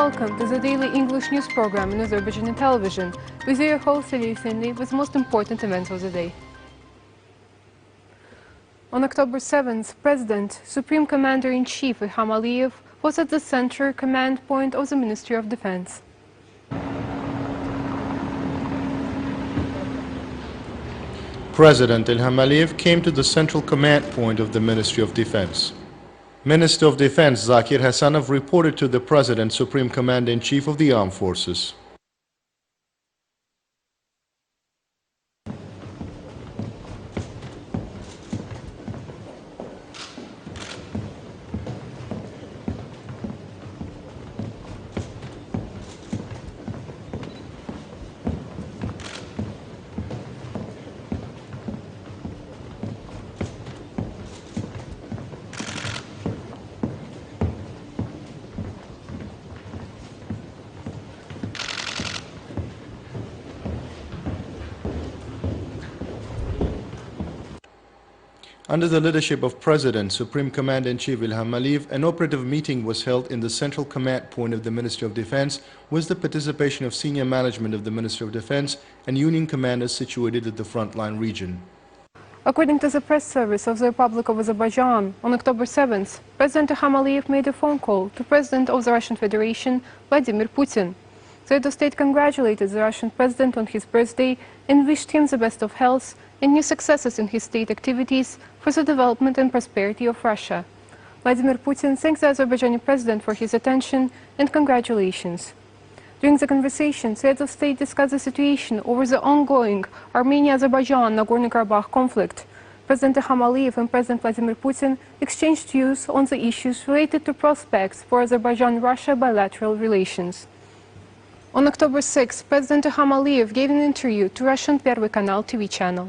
welcome to the daily English news program in Azerbaijani television with your host Elif with the most important events of the day. On October 7th, President, Supreme Commander-in-Chief İlham Aliyev was at the central command point of the Ministry of Defense. President İlham Aliyev came to the central command point of the Ministry of Defense. Minister of Defense Zakir Hasanov reported to the President, Supreme Commander-in-Chief of the Armed Forces. Under the leadership of President, Supreme Commander-in-Chief İlham Aliyev, an operative meeting was held in the central command point of the Ministry of Defense with the participation of senior management of the Ministry of Defense and Union commanders situated at the frontline region. According to the press service of the Republic of Azerbaijan, on October 7th, President İlham Aliyev made a phone call to President of the Russian Federation, Vladimir Putin. The head of state congratulated the Russian president on his birthday and wished him the best of health and new successes in his state activities for the development and prosperity of Russia. Vladimir Putin thanks the Azerbaijani president for his attention and congratulations. During the conversation, the heads of state discussed the situation over the ongoing Armenia-Azerbaijan Nagorno-Karabakh conflict. President İlham Aliyev and President Vladimir Putin exchanged views on the issues related to prospects for Azerbaijan-Russia bilateral relations. On October 6, President İlham Aliyev gave an interview to Russian Первый канал TV channel.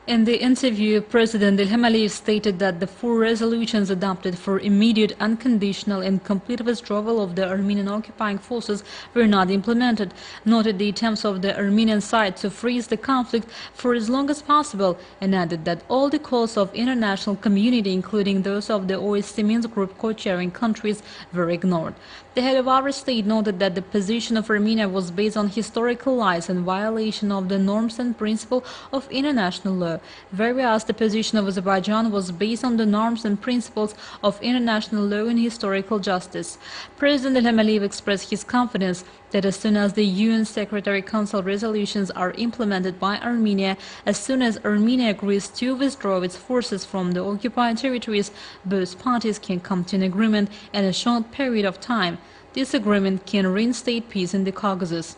In the interview, President İlham Aliyev stated that the 4 resolutions adopted for immediate, unconditional and complete withdrawal of the Armenian occupying forces were not implemented, noted the attempts of the Armenian side to freeze the conflict for as long as possible, and added that all the calls of international community, including those of the OSCE Minsk Group co-chairing countries, were ignored. The head of our state noted that the position of Armenia was based on historical lies and violation of the norms and principles of international law, whereas the position of Azerbaijan was based on the norms and principles of international law and historical justice. President İlham Aliyev expressed his confidence that as soon as the UN Secretary Council resolutions are implemented by Armenia, as soon as Armenia agrees to withdraw its forces from the occupied territories, both parties can come to an agreement in a short period of time. This agreement can reinstate peace in the Caucasus.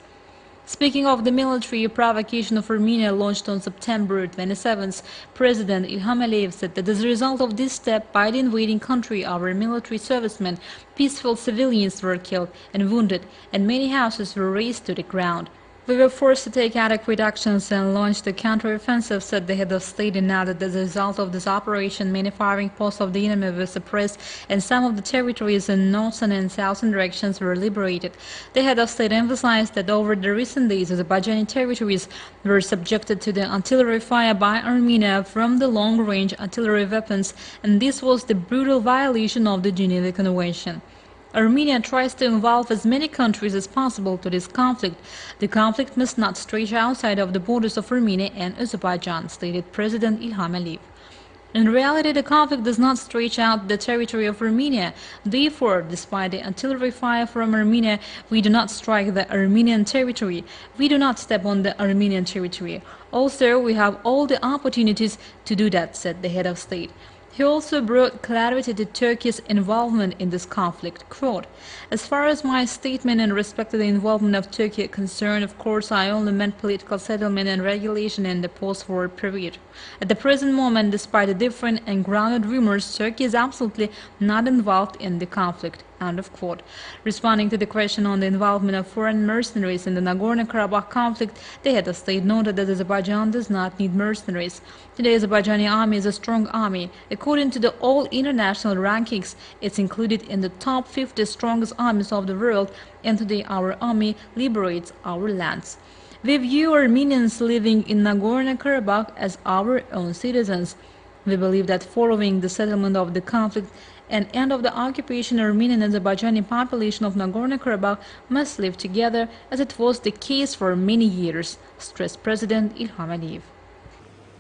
Speaking of the military provocation of Armenia launched on September 27th, President İlham Aliyev said that as a result of this step by the invading country, our military servicemen, peaceful civilians were killed and wounded, and many houses were razed to the ground. We were forced to take adequate actions and launch the counter-offensive, said the head of state, and added that as a result of this operation, many firing posts of the enemy were suppressed and some of the territories in northern and southern directions were liberated. The head of state emphasized that over the recent days, Azerbaijani territories were subjected to the artillery fire by Armenia from the long-range artillery weapons, and this was the brutal violation of the Geneva Convention. Armenia tries to involve as many countries as possible to this conflict. The conflict must not stretch outside of the borders of Armenia and Azerbaijan, stated President İlham Aliyev. In reality, the conflict does not stretch out the territory of Armenia. Therefore, despite the artillery fire from Armenia, we do not strike the Armenian territory. We do not step on the Armenian territory. Also, we have all the opportunities to do that, said the head of state. He also brought clarity to Turkey's involvement in this conflict. Quote, "As far as my statement in respect to the involvement of Turkey is concerned, of course, I only meant political settlement and regulation in the post-war period. At the present moment, despite the different and grounded rumors, Turkey is absolutely not involved in the conflict." End of quote. Responding to the question on the involvement of foreign mercenaries in the Nagorno-Karabakh conflict, the head of state noted that Azerbaijan does not need mercenaries. Today, Azerbaijani army is a strong army. According to the all international rankings, it's included in the top 50 strongest armies of the world, and today our army liberates our lands. We view Armenians living in Nagorno-Karabakh as our own citizens. We believe that following the settlement of the conflict and end of the occupation, Armenian and Azerbaijani population of Nagorno-Karabakh must live together as it was the case for many years, stressed President Ilham Aliyev.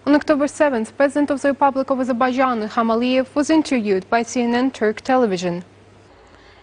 On October 7th, President of the Republic of Azerbaijan, Ilham Aliyev, was interviewed by CNN Turk television.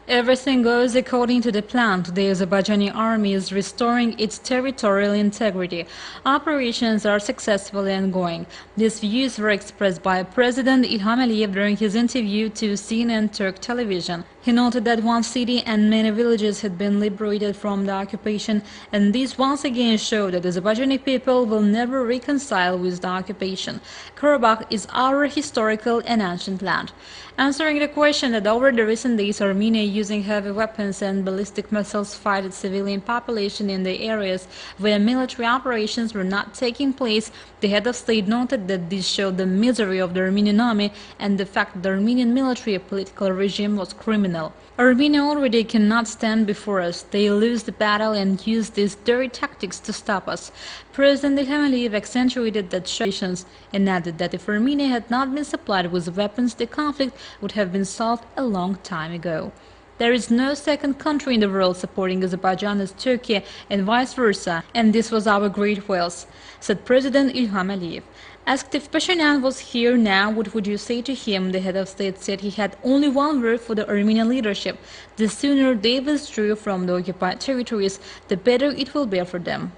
Everything goes according to the plan. The Azerbaijani army is restoring its territorial integrity. Operations are successfully ongoing. These views were expressed by President Ilham Aliyev during his interview to CNN Turk television. He noted that one city and many villages had been liberated from the occupation, and this once again showed that the Azerbaijani people will never reconcile with the occupation. Karabakh is our historical and ancient land. Answering the question that over the recent days Armenia using heavy weapons and ballistic missiles fight its civilian population in the areas where military operations were not taking place, the head of state noted that this showed the misery of the Armenian army and the fact that the Armenian military political regime was criminal. Armenia already cannot stand before us. They lose the battle and use these dirty tactics to stop us. President Ilham Aliyev accentuated that situations and added that if Armenia had not been supplied with weapons, the conflict would have been solved a long time ago. There is no second country in the world supporting Azerbaijan as Turkey and vice versa, and this was our great wealth, said President Ilham Aliyev. Asked if Pashinyan was here now, what would you say to him? The head of state said he had only one word for the Armenian leadership: the sooner they withdraw from the occupied territories, the better it will be for them.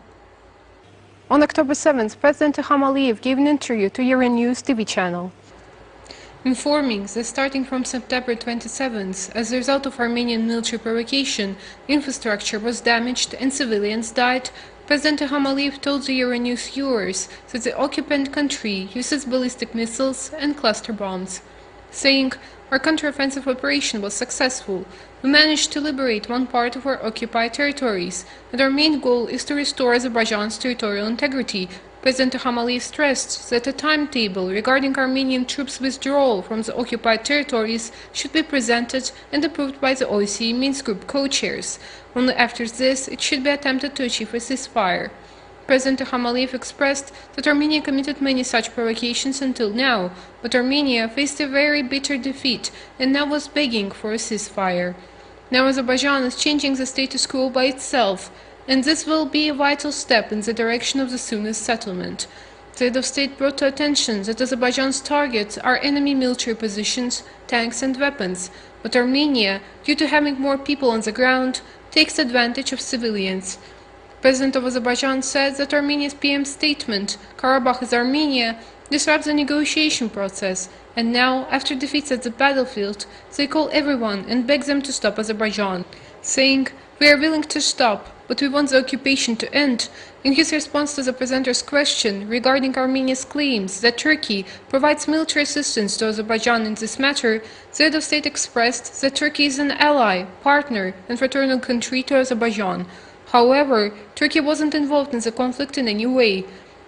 On October 7th, President Ilham Aliyev gave an interview to Euronews TV channel, informing that starting from September 27th, as a result of Armenian military provocation, infrastructure was damaged and civilians died. President Ilham Aliyev told the Euronews viewers that the occupant country uses ballistic missiles and cluster bombs, saying, "Our counteroffensive operation was successful. We managed to liberate one part of our occupied territories, and our main goal is to restore Azerbaijan's territorial integrity." President Ilham Aliyev stressed that a timetable regarding Armenian troops' withdrawal from the occupied territories should be presented and approved by the OSCE Minsk Group co-chairs. Only after this, it should be attempted to achieve a ceasefire. President Ilham Aliyev expressed that Armenia committed many such provocations until now, but Armenia faced a very bitter defeat and now was begging for a ceasefire. Now Azerbaijan is changing the status quo by itself, and this will be a vital step in the direction of the soonest settlement. The head of state brought to attention that Azerbaijan's targets are enemy military positions, tanks and weapons, but Armenia, due to having more people on the ground, takes advantage of civilians. President of Azerbaijan said that Armenia's PM's statement, "Karabakh is Armenia," disrupts the negotiation process, and now, after defeats at the battlefield, they call everyone and beg them to stop Azerbaijan, saying, "We are willing to stop, but we want the occupation to end." In his response to the presenter's question regarding Armenia's claims that Turkey provides military assistance to Azerbaijan in this matter, the head of state expressed that Turkey is an ally, partner, and fraternal country to Azerbaijan. However, Turkey wasn't involved in the conflict in any way.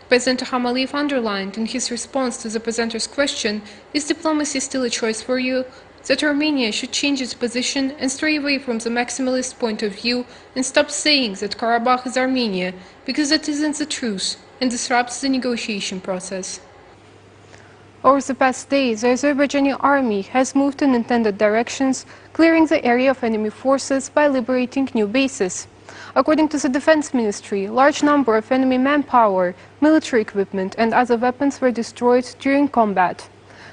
President Ilham Aliyev underlined in his response to the presenter's question, "Is diplomacy still a choice for you?" that Armenia should change its position and stray away from the maximalist point of view and stop saying that Karabakh is Armenia, because that isn't the truth and disrupts the negotiation process. Over the past days, the Azerbaijani army has moved in intended directions, clearing the area of enemy forces by liberating new bases. According to the Defense Ministry, a large number of enemy manpower, military equipment and other weapons were destroyed during combat.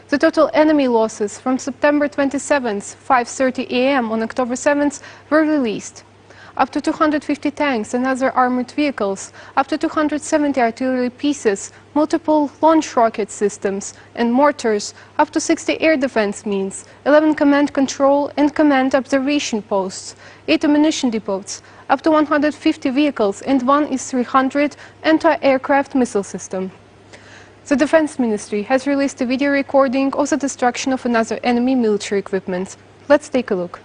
The total enemy losses from September 27th, 5:30 a.m. on October 7th were released. Up to 250 tanks and other armored vehicles, up to 270 artillery pieces, multiple launch rocket systems and mortars, up to 60 air defense means, 11 command control and command observation posts, 8 ammunition depots, up to 150 vehicles and 1 S-300 anti-aircraft missile system. The Defense Ministry has released a video recording of the destruction of another enemy military equipment. Let's take a look.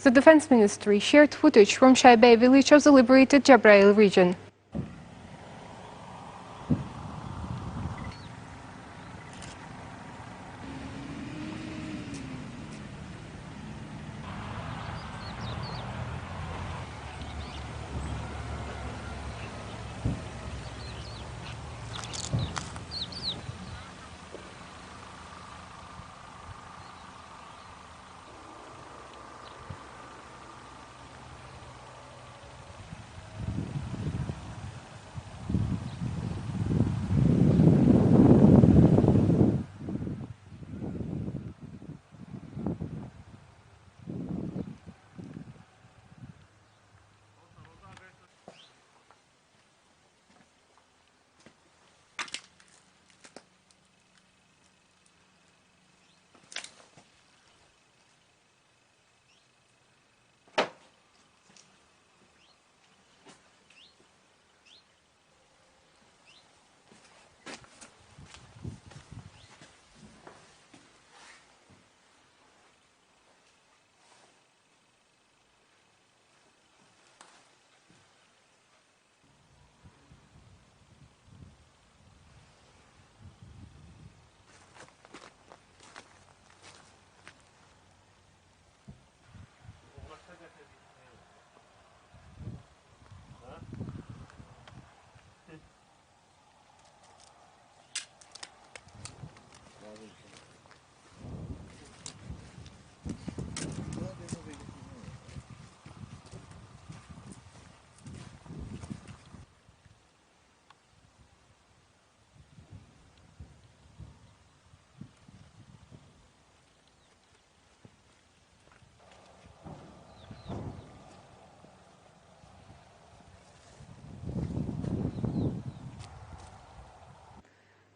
The Defense Ministry shared footage from Shaybey village of the liberated Jabrail region.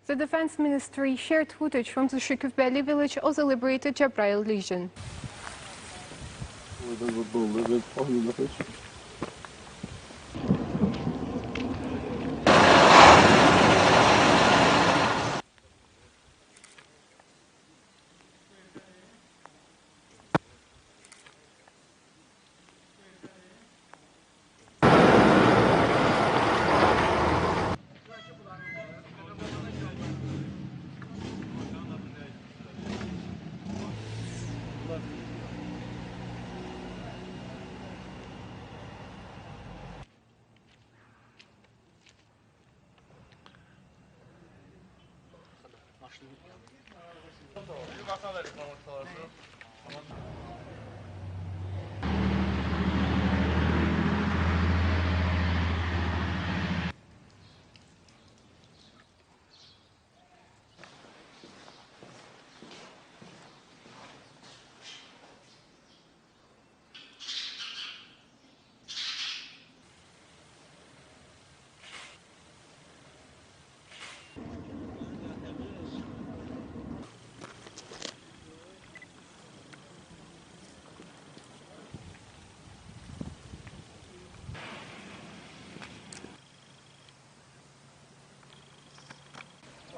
The Defense Ministry shared footage from the Shukivbeli village of the liberated Jabrail region.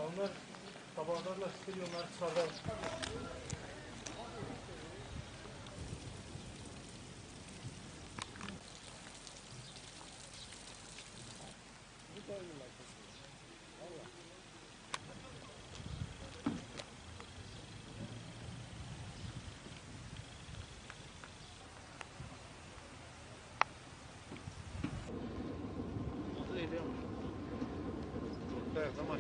Onlar tabaqlarla stelyonları çıxardar. Zaman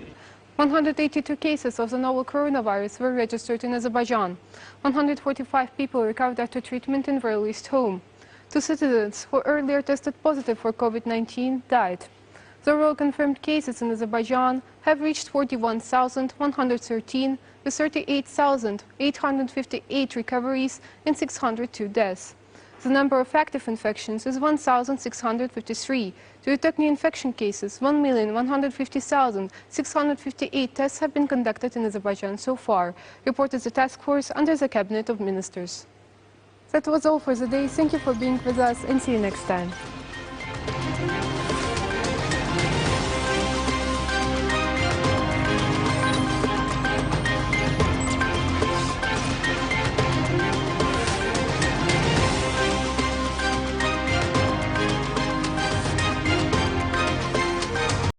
182 cases of the novel coronavirus were registered in Azerbaijan. 145 people recovered after treatment and were released home. 2 citizens who earlier tested positive for COVID-19 died. The overall confirmed cases in Azerbaijan have reached 41,113 with 38,858 recoveries and 602 deaths. The number of active infections is 1,653. To detect new infection cases, 1,150,658 tests have been conducted in Azerbaijan so far, reported the task force under the Cabinet of Ministers. That was all for the day. Thank you for being with us and see you next time.